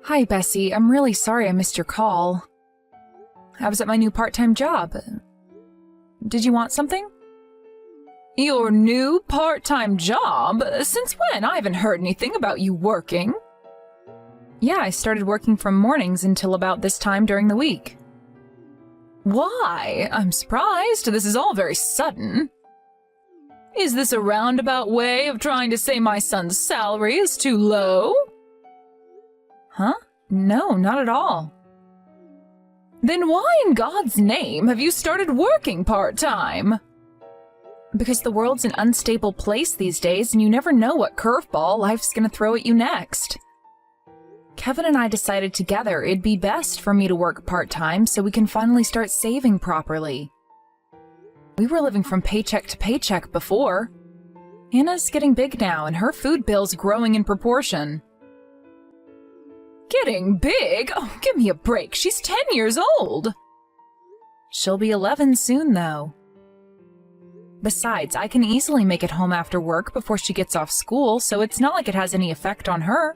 Hi, Bessie. I'm really sorry I missed your call. I was at my new part-time job. Did you want something? Your new part-time job? Since when? I haven't heard anything about you working. Yeah, I started working from mornings until about this time during the week. Why? I'm surprised. This is all very sudden. Is this a roundabout way of trying to say my son's salary is too low? Huh? No, not at all. Then why in God's name have you started working part-time? Because the world's an unstable place these days and you never know what curveball life's gonna throw at you next. Kevin and I decided together it'd be best for me to work part-time so we can finally start saving properly. We were living from paycheck to paycheck before. Hannah's getting big now and her food bill's growing in proportion. Getting big? Oh, give me a break. She's 10 years old. She'll be 11 soon, though. Besides, I can easily make it home after work before she gets off school, so it's not like it has any effect on her.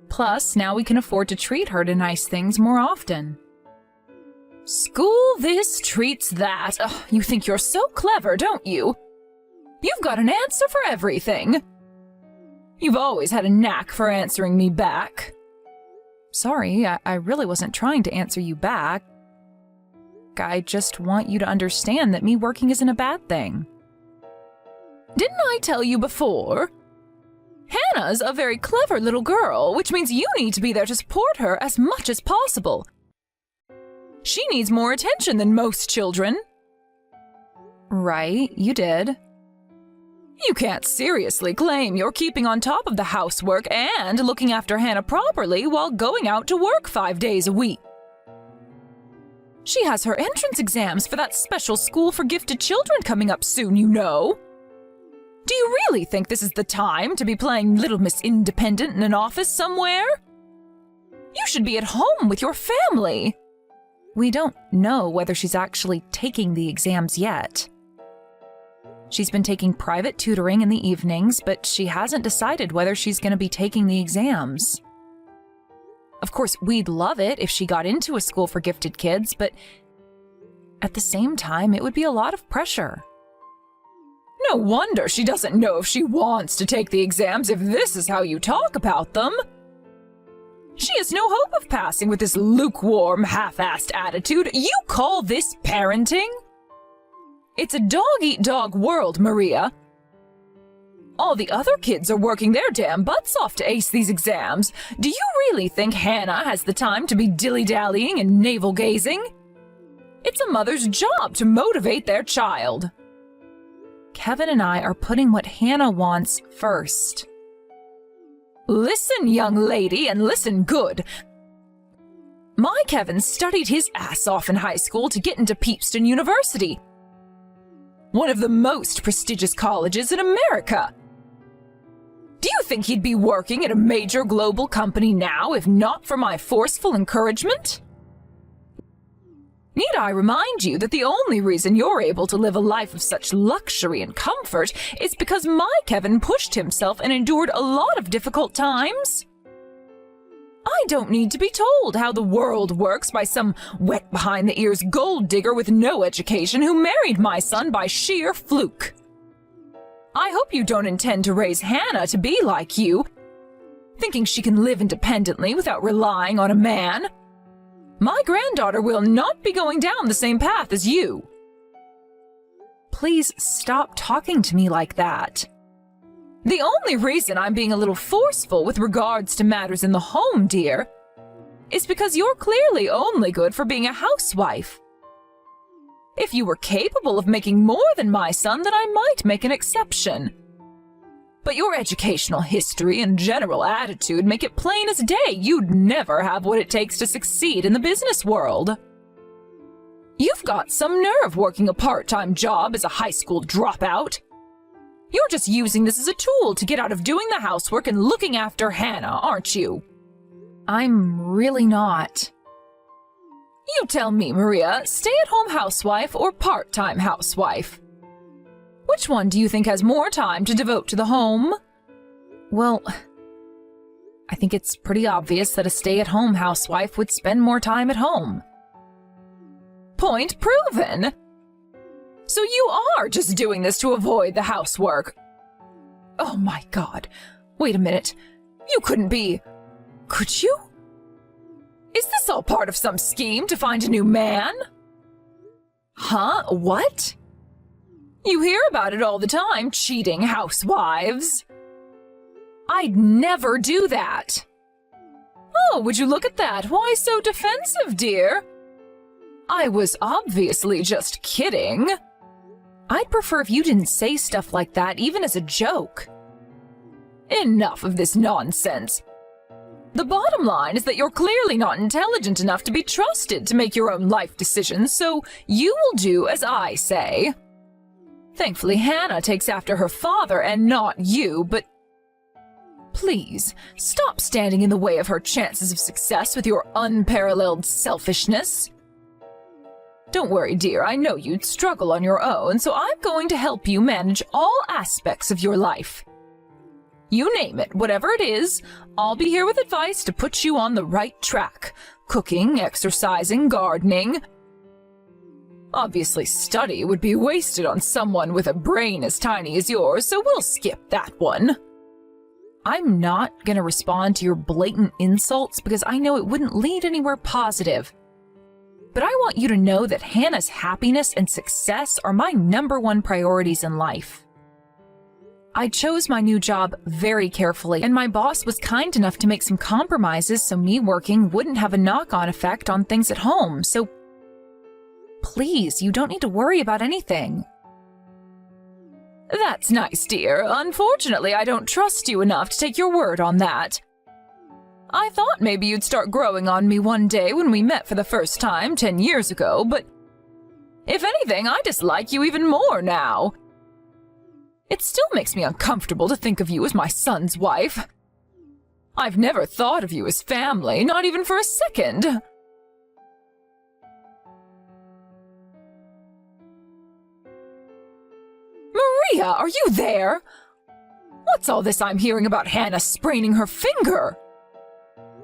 Plus, now we can afford to treat her to nice things more often. School this, treats that. Ugh, you think you're so clever, don't you? You've got an answer for everything. You've always had a knack for answering me back. Sorry, I really wasn't trying to answer you back. I just want you to understand that me working isn't a bad thing. Didn't I tell you before? Hannah's a very clever little girl, which means you need to be there to support her as much as possible. She needs more attention than most children. Right, you did. You can't seriously claim you're keeping on top of the housework and looking after Hannah properly while going out to work 5 days a week. She has her entrance exams for that special school for gifted children coming up soon, you know. Do you really think this is the time to be playing Little Miss Independent in an office somewhere? You should be at home with your family. We don't know whether she's actually taking the exams yet. She's been taking private tutoring in the evenings, but she hasn't decided whether she's going to be taking the exams. Of course, we'd love it if she got into a school for gifted kids, but at the same time, it would be a lot of pressure. No wonder she doesn't know if she wants to take the exams if this is how you talk about them. She has no hope of passing with this lukewarm, half-assed attitude. You call this parenting? It's a dog-eat-dog world, Maria. All the other kids are working their damn butts off to ace these exams. Do you really think Hannah has the time to be dilly-dallying and navel-gazing? It's a mother's job to motivate their child. Kevin and I are putting what Hannah wants first. Listen, young lady, and listen good. My Kevin studied his ass off in high school to get into Peepston University, one of the most prestigious colleges in America. Do you think he'd be working at a major global company now if not for my forceful encouragement? Need I remind you that the only reason you're able to live a life of such luxury and comfort is because my Kevin pushed himself and endured a lot of difficult times? I don't need to be told how the world works by some wet-behind-the-ears gold digger with no education who married my son by sheer fluke. I hope you don't intend to raise Hannah to be like you, thinking she can live independently without relying on a man. My granddaughter will not be going down the same path as you. Please stop talking to me like that. The only reason I'm being a little forceful with regards to matters in the home, dear, is because you're clearly only good for being a housewife. If you were capable of making more than my son, then I might make an exception. But your educational history and general attitude make it plain as day you'd never have what it takes to succeed in the business world. You've got some nerve working a part-time job as a high school dropout. You're just using this as a tool to get out of doing the housework and looking after Hannah, aren't you? I'm really not. You tell me, Maria, stay-at-home housewife or part-time housewife? Which one do you think has more time to devote to the home? Well, I think think it's pretty obvious that a stay-at-home housewife would spend more time at home. Point proven! So you are just doing this to avoid the housework. Oh my God. Wait a minute. You couldn't be... Could you? Is this all part of some scheme to find a new man? Huh? What? You hear about it all the time, cheating housewives. I'd never do that. Oh, would you look at that? Why so defensive, dear? I was obviously just kidding. I'd prefer if you didn't say stuff like that, even as a joke. Enough of this nonsense. The bottom line is that you're clearly not intelligent enough to be trusted to make your own life decisions, so you will do as I say. Thankfully, Hannah takes after her father and not you, but please, stop standing in the way of her chances of success with your unparalleled selfishness. Don't worry, dear, I know you'd struggle on your own, so I'm going to help you manage all aspects of your life. You name it, whatever it is, I'll be here with advice to put you on the right track. Cooking, exercising, gardening. Obviously, study would be wasted on someone with a brain as tiny as yours, so we'll skip that one. I'm not going to respond to your blatant insults because I know it wouldn't lead anywhere positive. But I want you to know that Hannah's happiness and success are my #1 priorities in life. I chose my new job very carefully, and my boss was kind enough to make some compromises so me working wouldn't have a knock-on effect on things at home, so please, you don't need to worry about anything. That's nice, dear. Unfortunately, I don't trust you enough to take your word on that. I thought maybe you'd start growing on me one day when we met for the first time 10 years ago, but if anything, I dislike you even more now. It still makes me uncomfortable to think of you as my son's wife. I've never thought of you as family, not even for a second. Maria, are you there? What's all this I'm hearing about Hannah spraining her finger?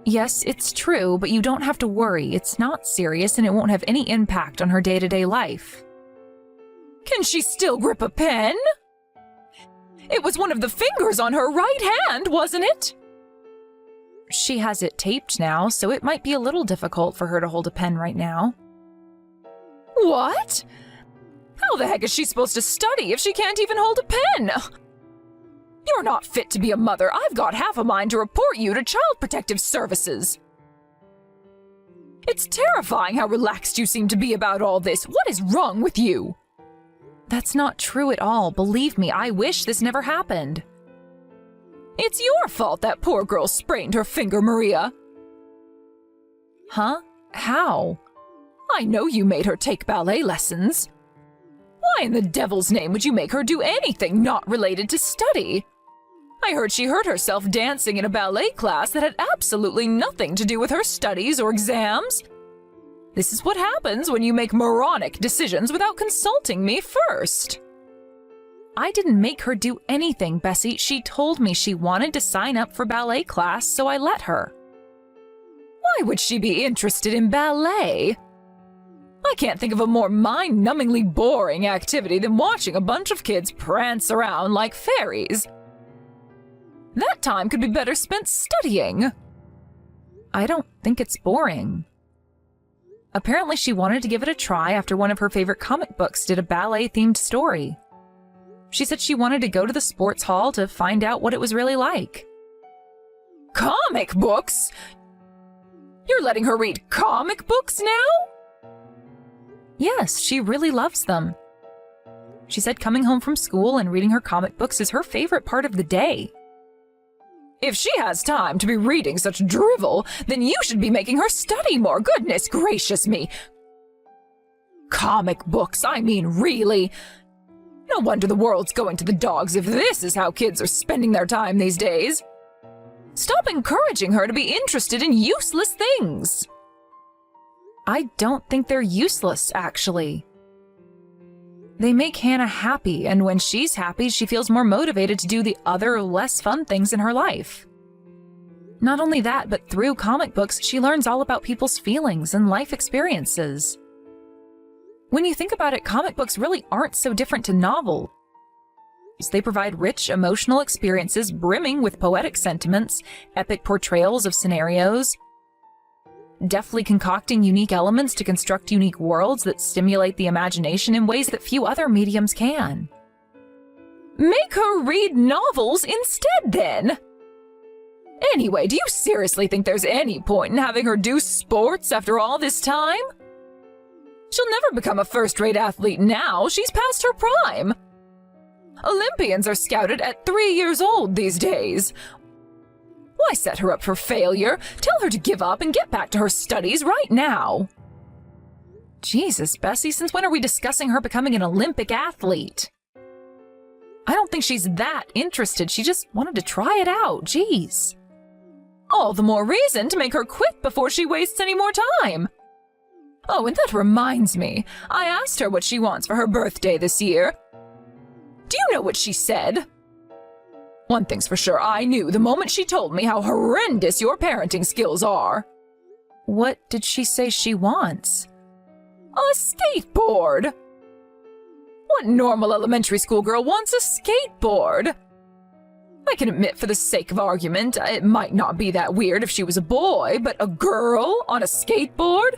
Yes, it's true, but you don't have to worry. It's not serious and it won't have any impact on her day-to-day life. Can she still grip a pen? It was one of the fingers on her right hand, wasn't it? She has it taped now, so it might be a little difficult for her to hold a pen right now. What? How the heck is she supposed to study if she can't even hold a pen? You're not fit to be a mother. I've got half a mind to report you to Child Protective Services. It's terrifying how relaxed you seem to be about all this. What is wrong with you? That's not true at all. Believe me, I wish this never happened. It's your fault that poor girl sprained her finger, Maria. Huh? How? I know you made her take ballet lessons. Why in the devil's name would you make her do anything not related to study? I heard she hurt herself dancing in a ballet class that had absolutely nothing to do with her studies or exams. This is what happens when you make moronic decisions without consulting me first. I didn't make her do anything, Bessie. She told me she wanted to sign up for ballet class, so I let her. Why would she be interested in ballet? I can't think of a more mind-numbingly boring activity than watching a bunch of kids prance around like fairies. That time could be better spent studying. I don't think it's boring. Apparently she wanted to give it a try after one of her favorite comic books did a ballet-themed story. She said she wanted to go to the sports hall to find out what it was really like. Comic books? You're letting her read comic books now? Yes, she really loves them. She said coming home from school and reading her comic books is her favorite part of the day. If she has time to be reading such drivel, then you should be making her study more. Goodness gracious me. Comic books, I mean, really. No wonder the world's going to the dogs if this is how kids are spending their time these days. Stop encouraging her to be interested in useless things. I don't think they're useless, actually. They make Hannah happy, and when she's happy, she feels more motivated to do the other, less fun things in her life. Not only that, but through comic books, she learns all about people's feelings and life experiences. When you think about it, comic books really aren't so different to novels. They provide rich emotional experiences brimming with poetic sentiments, epic portrayals of scenarios, deftly concocting unique elements to construct unique worlds that stimulate the imagination in ways that few other mediums can. Make her read novels instead, then! Anyway, do you seriously think there's any point in having her do sports after all this time? She'll never become a first-rate athlete now. She's past her prime. Olympians are scouted at 3 years old these days. Why set her up for failure? Tell her to give up and get back to her studies right now. Jesus, Bessie, since when are we discussing her becoming an Olympic athlete? I don't think she's that interested. She just wanted to try it out. Jeez. All the more reason to make her quit before she wastes any more time. Oh, and that reminds me. I asked her what she wants for her birthday this year. Do you know what she said? One thing's for sure, I knew the moment she told me how horrendous your parenting skills are. What did she say she wants? A skateboard. What normal elementary school girl wants a skateboard? I can admit, for the sake of argument, it might not be that weird if she was a boy, but a girl on a skateboard?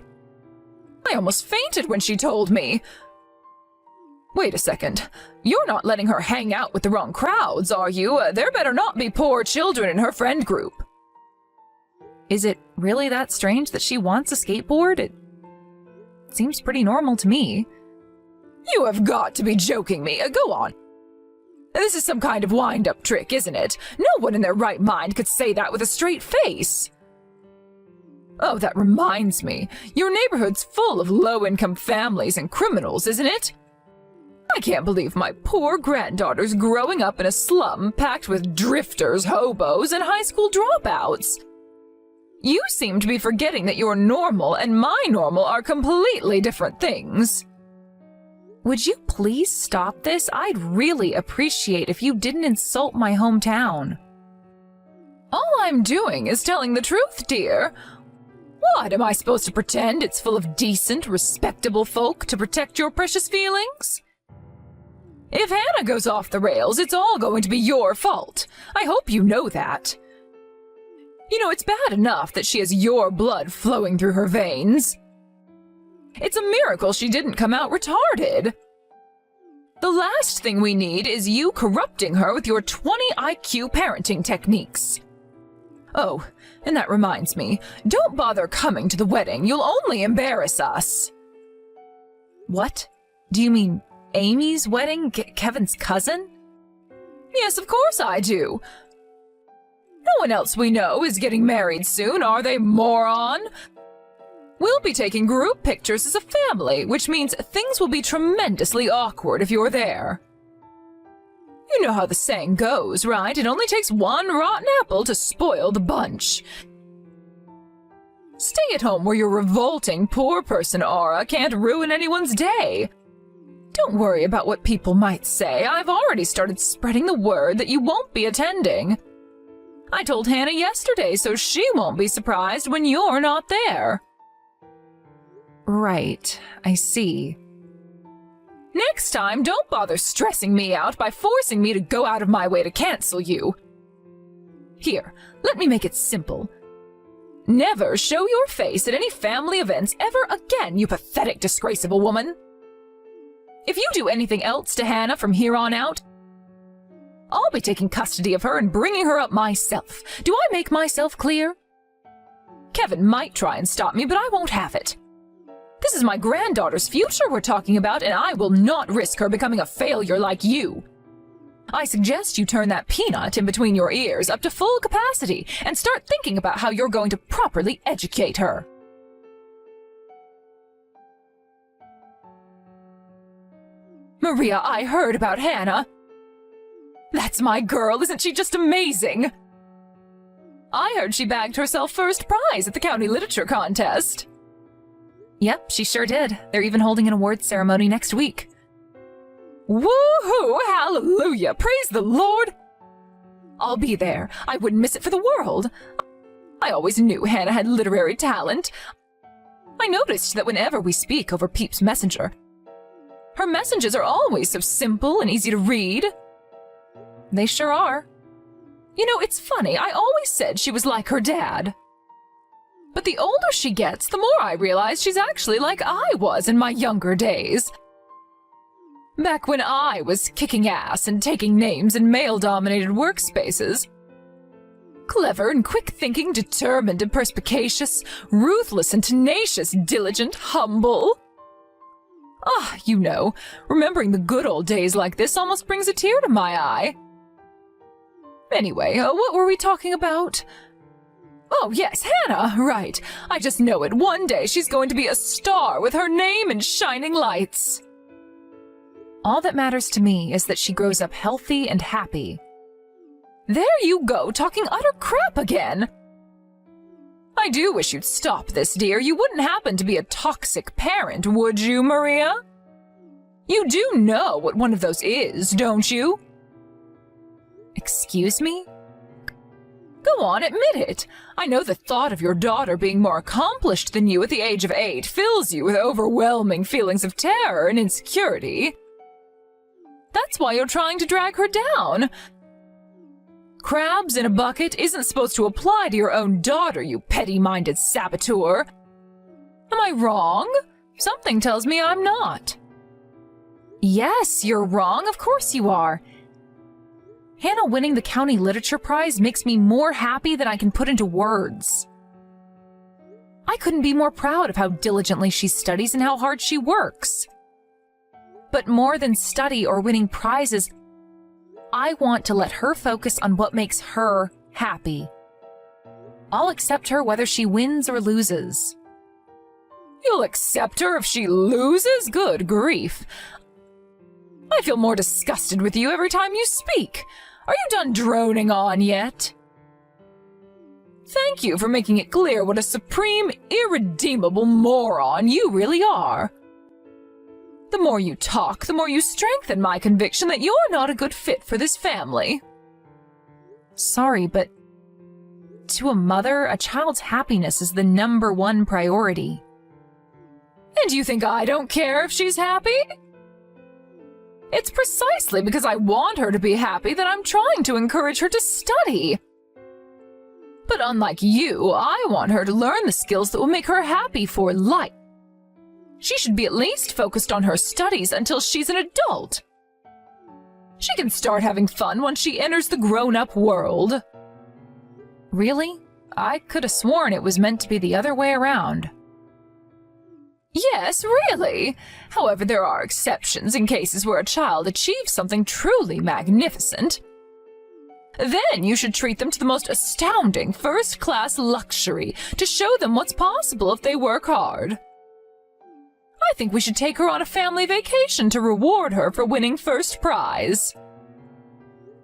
I almost fainted when she told me. Wait a second. You're not letting her hang out with the wrong crowds, are you? There better not be poor children in her friend group. Is it really that strange that she wants a skateboard? It seems pretty normal to me. You have got to be joking me. Go on. This is some kind of wind-up trick, isn't it? No one in their right mind could say that with a straight face. Oh, that reminds me. Your neighborhood's full of low-income families and criminals, isn't it? I can't believe my poor granddaughter's growing up in a slum packed with drifters, hobos, and high school dropouts. You seem to be forgetting that your normal and my normal are completely different things. Would you please stop this? I'd really appreciate if you didn't insult my hometown. All I'm doing is telling the truth, dear. What, am I supposed to pretend it's full of decent, respectable folk to protect your precious feelings? If Hannah goes off the rails, it's all going to be your fault. I hope you know that. You know, it's bad enough that she has your blood flowing through her veins. It's a miracle she didn't come out retarded. The last thing we need is you corrupting her with your 20 IQ parenting techniques. Oh, and that reminds me, don't bother coming to the wedding. You'll only embarrass us. What? Do you mean Amy's wedding? Kevin's cousin? Yes, of course I do. No one else we know is getting married soon, are they, moron? We'll be taking group pictures as a family, which means things will be tremendously awkward if you're there. You know how the saying goes, right? It only takes one rotten apple to spoil the bunch. Stay at home where your revolting poor person aura can't ruin anyone's day. Don't worry about what people might say. I've already started spreading the word that you won't be attending. I told Hannah yesterday, so she won't be surprised when you're not there. Right, I see. Next time, don't bother stressing me out by forcing me to go out of my way to cancel you. Here, let me make it simple. Never show your face at any family events ever again, you pathetic disgrace of a woman. If you do anything else to Hannah from here on out, I'll be taking custody of her and bringing her up myself. Do I make myself clear? Kevin might try and stop me, but I won't have it. This is my granddaughter's future we're talking about, and I will not risk her becoming a failure like you. I suggest you turn that peanut in between your ears up to full capacity and start thinking about how you're going to properly educate her. Maria, I heard about Hannah. That's my girl, isn't she just amazing? I heard she bagged herself first prize at the county literature contest. Yep, she sure did. They're even holding an awards ceremony next week. Woohoo! Hallelujah! Praise the Lord! I'll be there. I wouldn't miss it for the world. I always knew Hannah had literary talent. I noticed that whenever we speak over Peep's Messenger, her messages are always so simple and easy to read. They sure are. You know, it's funny, I always said she was like her dad. But the older she gets, the more I realize she's actually like I was in my younger days. Back when I was kicking ass and taking names in male-dominated workspaces. Clever and quick-thinking, determined and perspicacious, ruthless and tenacious, diligent, humble. Ah, you know, remembering the good old days like this almost brings a tear to my eye. Anyway, what were we talking about? Oh, yes, Hannah, right. I just know it. One day she's going to be a star with her name in shining lights. All that matters to me is that she grows up healthy and happy. There you go, talking utter crap again. I do wish you'd stop this, dear. You wouldn't happen to be a toxic parent, would you, Maria? You do know what one of those is, don't you? Excuse me? Go on, admit it. I know the thought of your daughter being more accomplished than you at the age of 8 fills you with overwhelming feelings of terror and insecurity. That's why you're trying to drag her down. Crabs in a bucket isn't supposed to apply to your own daughter, you petty-minded saboteur. Am I wrong? Something tells me I'm not. Yes, you're wrong. Of course you are. Hannah winning the County Literature Prize makes me more happy than I can put into words. I couldn't be more proud of how diligently she studies and how hard she works. But more than study or winning prizes, I want to let her focus on what makes her happy. I'll accept her whether she wins or loses. You'll accept her if she loses? Good grief. I feel more disgusted with you every time you speak. Are you done droning on yet? Thank you for making it clear what a supreme, irredeemable moron you really are. The more you talk, the more you strengthen my conviction that you're not a good fit for this family. Sorry, but to a mother, a child's happiness is the #1 priority. And you think I don't care if she's happy? It's precisely because I want her to be happy that I'm trying to encourage her to study. But unlike you, I want her to learn the skills that will make her happy for life. She should be at least focused on her studies until she's an adult. She can start having fun once she enters the grown-up world. Really? I could have sworn it was meant to be the other way around. Yes, really. However, there are exceptions in cases where a child achieves something truly magnificent. Then you should treat them to the most astounding first-class luxury to show them what's possible if they work hard. I think we should take her on a family vacation to reward her for winning first prize.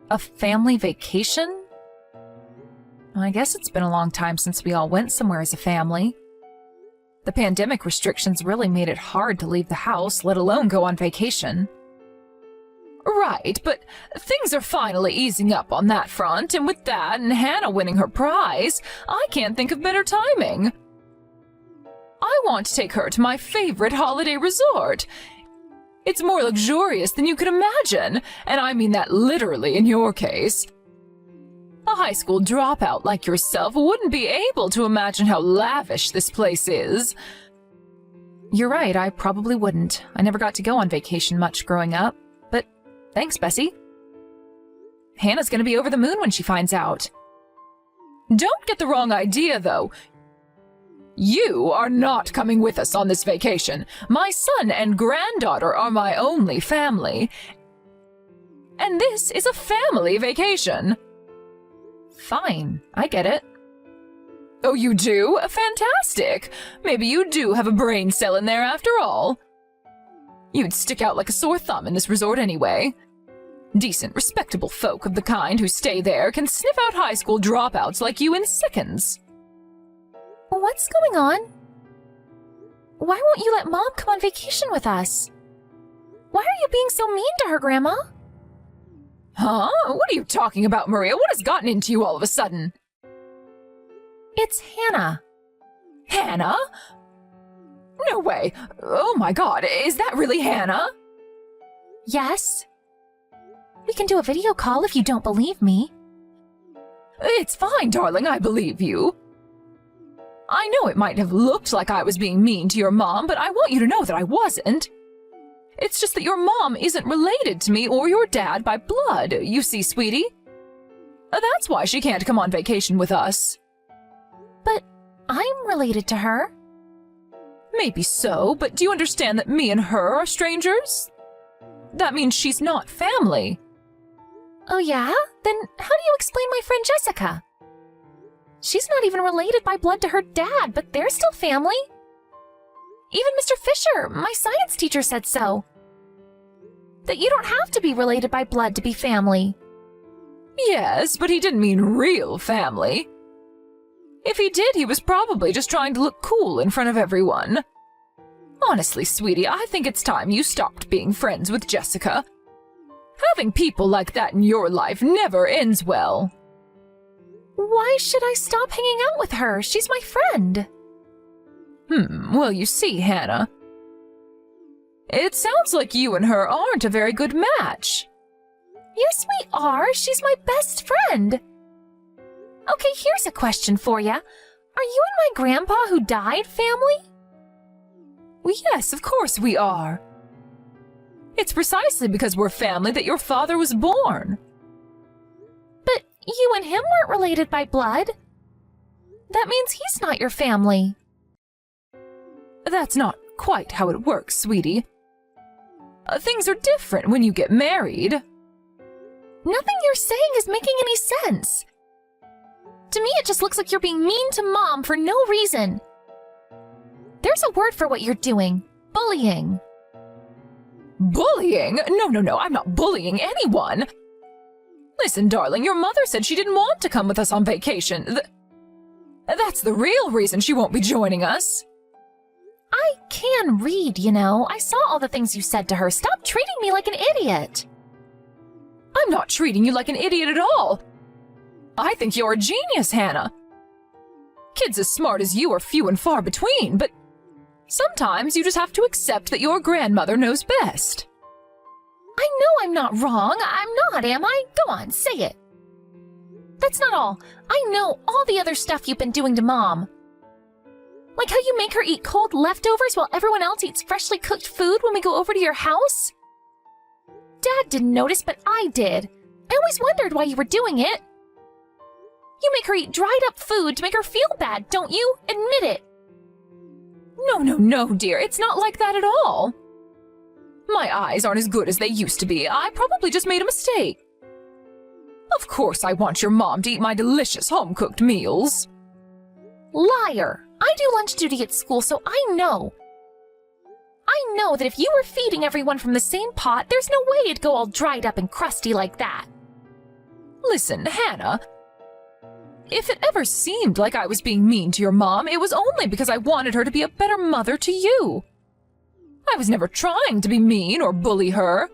A family vacation? I guess it's been a long time since we all went somewhere as a family. The pandemic restrictions really made it hard to leave the house, let alone go on vacation. Right, but things are finally easing up on that front, and with that and Hannah winning her prize, I can't think of better timing. I want to take her to my favorite holiday resort. It's more luxurious than you could imagine, and I mean that literally in your case. A high school dropout like yourself wouldn't be able to imagine how lavish this place is. You're right, I probably wouldn't. I never got to go on vacation much growing up, but thanks, Bessie. Hannah's gonna be over the moon when she finds out. Don't get the wrong idea, though. You are not coming with us on this vacation. My son and granddaughter are my only family. And this is a family vacation. Fine, I get it. Oh, you do? Fantastic. Maybe you do have a brain cell in there after all. You'd stick out like a sore thumb in this resort anyway. Decent, respectable folk of the kind who stay there can sniff out high school dropouts like you in seconds. What's going on? Why won't you let Mom come on vacation with us? Why are you being so mean to her, Grandma? Huh? What are you talking about, Maria? What has gotten into you all of a sudden? It's Hannah. Hannah? No way. Oh my God, is that really Hannah? Yes. We can do a video call if you don't believe me. It's fine, darling, I believe you. I know it might have looked like I was being mean to your mom, but I want you to know that I wasn't. It's just that your mom isn't related to me or your dad by blood, you see, sweetie. That's why she can't come on vacation with us. But I'm related to her. Maybe so, but do you understand that me and her are strangers? That means she's not family. Oh yeah? Then how do you explain my friend Jessica? She's not even related by blood to her dad, but they're still family. Even Mr. Fisher, my science teacher, said so. That you don't have to be related by blood to be family. Yes, but he didn't mean real family. If he did, he was probably just trying to look cool in front of everyone. Honestly, sweetie, I think it's time you stopped being friends with Jessica. Having people like that in your life never ends well. Why should I stop hanging out with her? She's my friend. Well, you see, Hannah, it sounds like you and her aren't a very good match. Yes, we are. She's my best friend. Okay, here's a question for you. Are you and my grandpa who died family? Well, yes, of course we are. It's precisely because we're family that your father was born. But you and him weren't related by blood. That means he's not your family. That's not quite how it works, sweetie. Things are different when you get married. Nothing you're saying is making any sense. To me, it just looks like you're being mean to Mom for no reason. There's a word for what you're doing. Bullying. Bullying? No, I'm not bullying anyone. Listen, darling, your mother said she didn't want to come with us on vacation. That's the real reason she won't be joining us. I can read, you know. I saw all the things you said to her. Stop treating me like an idiot. I'm not treating you like an idiot at all. I think you're a genius, Hannah. Kids as smart as you are few and far between, but sometimes you just have to accept that your grandmother knows best. I know I'm not wrong. I'm not, am I? Go on, say it. That's not all. I know all the other stuff you've been doing to Mom. Like how you make her eat cold leftovers while everyone else eats freshly cooked food when we go over to your house. Dad didn't notice, but I did. I always wondered why you were doing it. You make her eat dried up food to make her feel bad, don't you? Admit it. No, dear. It's not like that at all. My eyes aren't as good as they used to be. I probably just made a mistake. Of course I want your mom to eat my delicious home-cooked meals. Liar. I do lunch duty at school, so I know. I know that if you were feeding everyone from the same pot, there's no way it'd go all dried up and crusty like that. Listen, Hannah, if it ever seemed like I was being mean to your mom, it was only because I wanted her to be a better mother to you. I was never trying to be mean or bully her.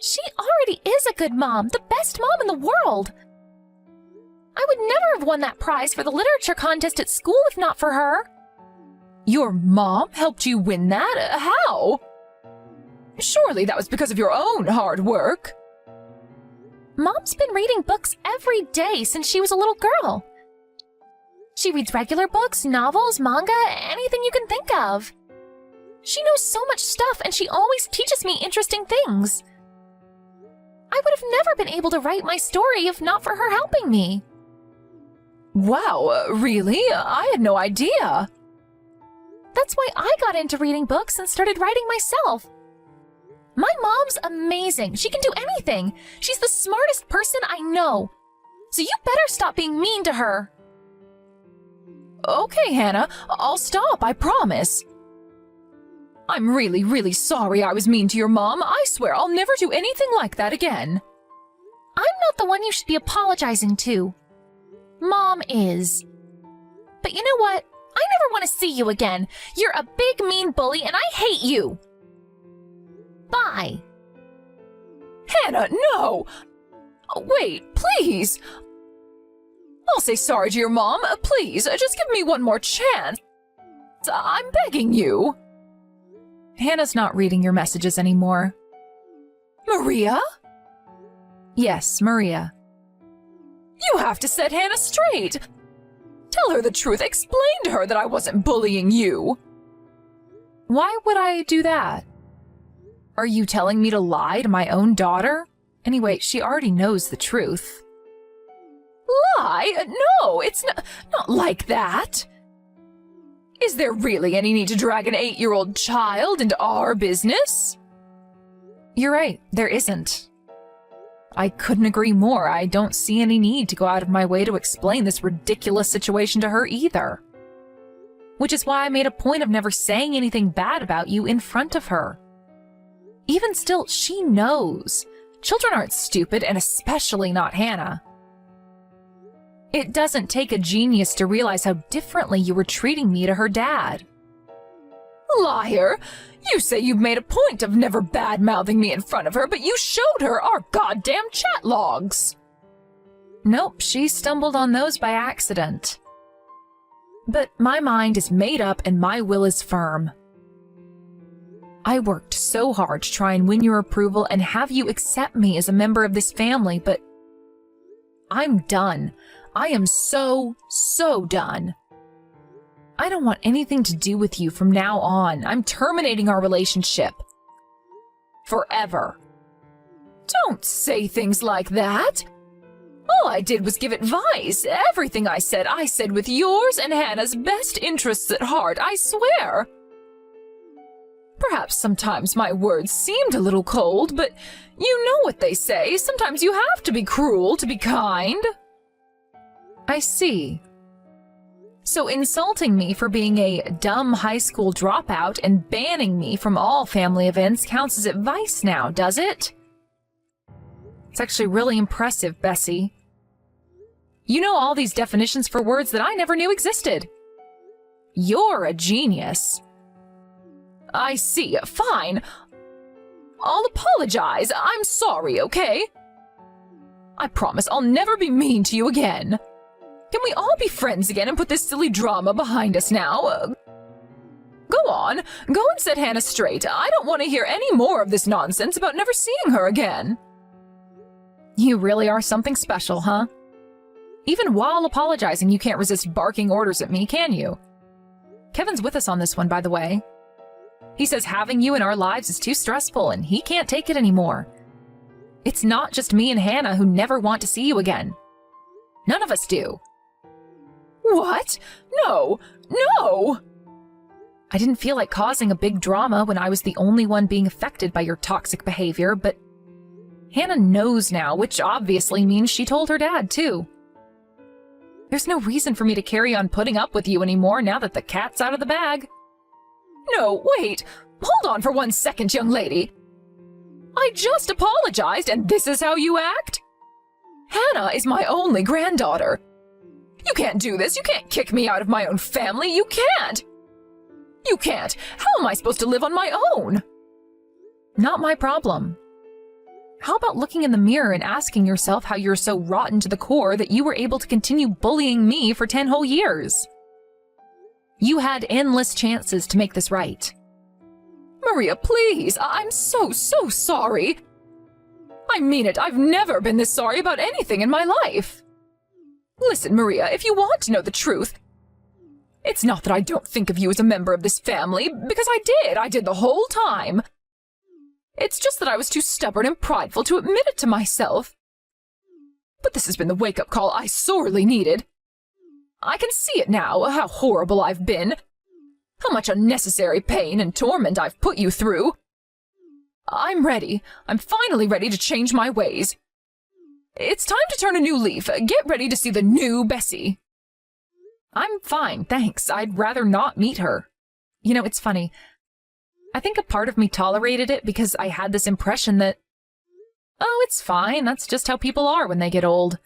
She already is a good mom, the best mom in the world. I would never have won that prize for the literature contest at school if not for her. Your mom helped you win that? How? Surely that was because of your own hard work. Mom's been reading books every day since she was a little girl. She reads regular books, novels, manga, anything you can think of. She knows so much stuff and she always teaches me interesting things. I would have never been able to write my story if not for her helping me. Wow, really? I had no idea. That's why I got into reading books and started writing myself. My mom's amazing. She can do anything. She's the smartest person I know. So you better stop being mean to her. Okay, Hannah, I'll stop, I promise. I'm really sorry I was mean to your mom. I swear I'll never do anything like that again. I'm not the one you should be apologizing to. Mom is. But you know what? I never want to see you again. You're a big mean bully and I hate you. Bye. Hannah, no! Wait, please! I'll say sorry to your mom. Please, just give me one more chance. I'm begging you. Hannah's not reading your messages anymore. Maria? Yes, Maria. You have to set Hannah straight. Tell her the truth. Explain to her that I wasn't bullying you. Why would I do that? Are you telling me to lie to my own daughter? Anyway, she already knows the truth. Lie? No, it's not like that. Is there really any need to drag an 8-year-old child into our business? You're right, there isn't. I couldn't agree more. I don't see any need to go out of my way to explain this ridiculous situation to her either. Which is why I made a point of never saying anything bad about you in front of her. Even still, she knows. Children aren't stupid, and especially not Hannah. It doesn't take a genius to realize how differently you were treating me to her dad. Liar! You say you've made a point of never bad-mouthing me in front of her, but you showed her our goddamn chat logs! Nope, she stumbled on those by accident. But my mind is made up and my will is firm. I worked so hard to try and win your approval and have you accept me as a member of this family, but I'm done. I am so done. I don't want anything to do with you from now on. I'm terminating our relationship. Forever. Don't say things like that. All I did was give advice. Everything I said with yours and Hannah's best interests at heart, I swear. Perhaps sometimes my words seemed a little cold, but you know what they say. Sometimes you have to be cruel to be kind. I see. So insulting me for being a dumb high school dropout and banning me from all family events counts as advice now, does it? It's actually really impressive, Bessie. You know all these definitions for words that I never knew existed. You're a genius. I see. Fine. I'll apologize. I'm sorry, okay? I promise I'll never be mean to you again. Can we all be friends again and put this silly drama behind us now? Go on. Go and set Hannah straight. I don't want to hear any more of this nonsense about never seeing her again. You really are something special, huh? Even while apologizing, you can't resist barking orders at me, can you? Kevin's with us on this one, by the way. He says having you in our lives is too stressful and he can't take it anymore. It's not just me and Hannah who never want to see you again. None of us do. What? No! No! I didn't feel like causing a big drama when I was the only one being affected by your toxic behavior, but Hannah knows now, which obviously means she told her dad, too. There's no reason for me to carry on putting up with you anymore now that the cat's out of the bag. No, wait. Hold on for 1 second, young lady. I just apologized, and this is how you act? Hannah is my only granddaughter. You can't do this. You can't kick me out of my own family. You can't. You can't. How am I supposed to live on my own? Not my problem. How about looking in the mirror and asking yourself how you're so rotten to the core that you were able to continue bullying me for 10 whole years? You had endless chances to make this right. Maria, please. I'm so sorry. I mean it. I've never been this sorry about anything in my life. Listen, Maria, if you want to know the truth, it's not that I don't think of you as a member of this family, because I did the whole time. It's just that I was too stubborn and prideful to admit it to myself. But this has been the wake-up call I sorely needed. I can see it now, how horrible I've been, how much unnecessary pain and torment I've put you through. I'm ready. I'm finally ready to change my ways. It's time to turn a new leaf. Get ready to see the new Bessie. I'm fine, thanks. I'd rather not meet her. You know, it's funny. I think a part of me tolerated it because I had this impression that, oh, it's fine. That's just how people are when they get old.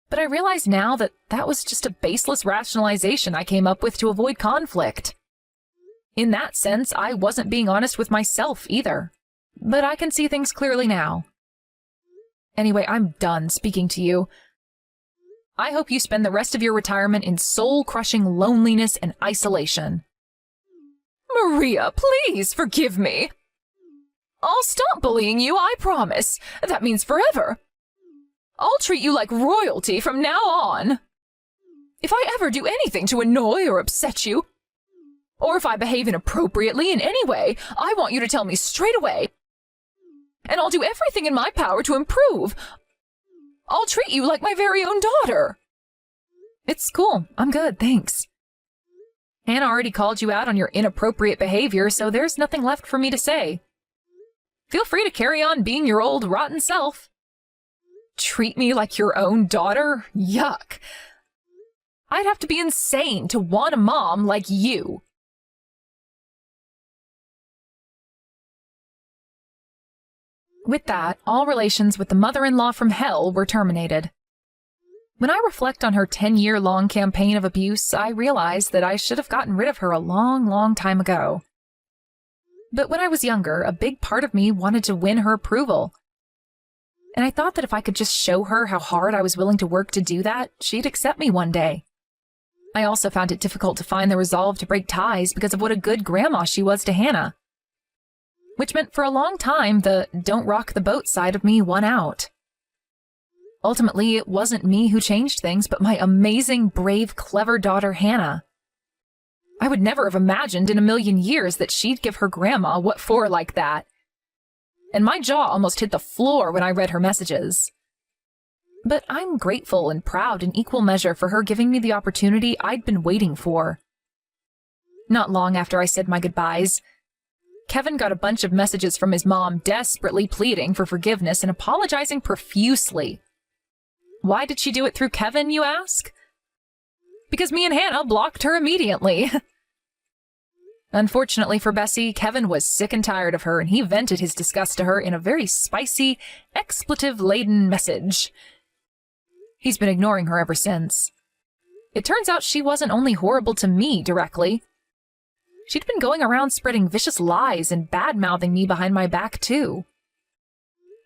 But I realize now that that was just a baseless rationalization I came up with to avoid conflict. In that sense, I wasn't being honest with myself either. But I can see things clearly now. Anyway, I'm done speaking to you. I hope you spend the rest of your retirement in soul-crushing loneliness and isolation. Maria, please forgive me. I'll stop bullying you, I promise. That means forever. I'll treat you like royalty from now on. If I ever do anything to annoy or upset you, or if I behave inappropriately in any way, I want you to tell me straight away. And I'll do everything in my power to improve. I'll treat you like my very own daughter. It's cool. I'm good, thanks. Hannah already called you out on your inappropriate behavior, so there's nothing left for me to say. Feel free to carry on being your old rotten self. Treat me like your own daughter? Yuck. I'd have to be insane to want a mom like you. With that, all relations with the mother-in-law from hell were terminated. When I reflect on her 10-year-long campaign of abuse, I realize that I should have gotten rid of her a long, long time ago. But when I was younger, a big part of me wanted to win her approval. And I thought that if I could just show her how hard I was willing to work to do that, she'd accept me one day. I also found it difficult to find the resolve to break ties because of what a good grandma she was to Hannah. Which meant for a long time the don't rock the boat side of me won out. Ultimately, it wasn't me who changed things, but my amazing, brave, clever daughter Hannah. I would never have imagined in a million years that she'd give her grandma what for like that. And my jaw almost hit the floor when I read her messages. But I'm grateful and proud in equal measure for her giving me the opportunity I'd been waiting for. Not long after I said my goodbyes, Kevin got a bunch of messages from his mom desperately pleading for forgiveness and apologizing profusely. Why did she do it through Kevin, you ask? Because me and Hannah blocked her immediately. Unfortunately for Bessie, Kevin was sick and tired of her, and he vented his disgust to her in a very spicy, expletive-laden message. He's been ignoring her ever since. It turns out she wasn't only horrible to me directly. She'd been going around spreading vicious lies and bad-mouthing me behind my back, too.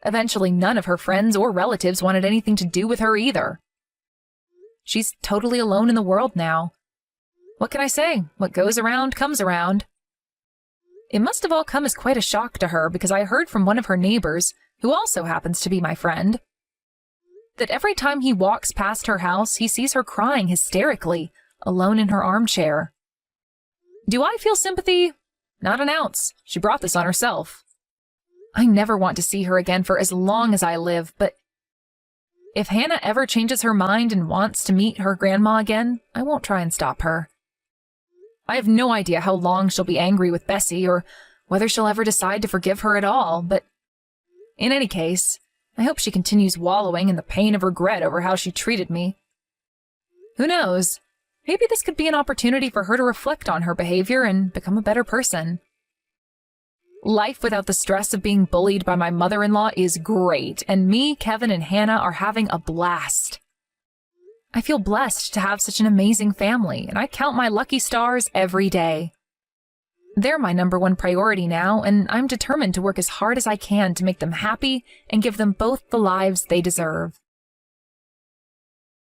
Eventually, none of her friends or relatives wanted anything to do with her either. She's totally alone in the world now. What can I say? What goes around comes around. It must have all come as quite a shock to her because I heard from one of her neighbors, who also happens to be my friend, that every time he walks past her house, he sees her crying hysterically, alone in her armchair. Do I feel sympathy? Not an ounce. She brought this on herself. I never want to see her again for as long as I live, but if Hannah ever changes her mind and wants to meet her grandma again, I won't try and stop her. I have no idea how long she'll be angry with Bessie or whether she'll ever decide to forgive her at all, but in any case, I hope she continues wallowing in the pain of regret over how she treated me. Who knows? Maybe this could be an opportunity for her to reflect on her behavior and become a better person. Life without the stress of being bullied by my mother-in-law is great, and me, Kevin, and Hannah are having a blast. I feel blessed to have such an amazing family, and I count my lucky stars every day. They're my #1 priority now, and I'm determined to work as hard as I can to make them happy and give them both the lives they deserve.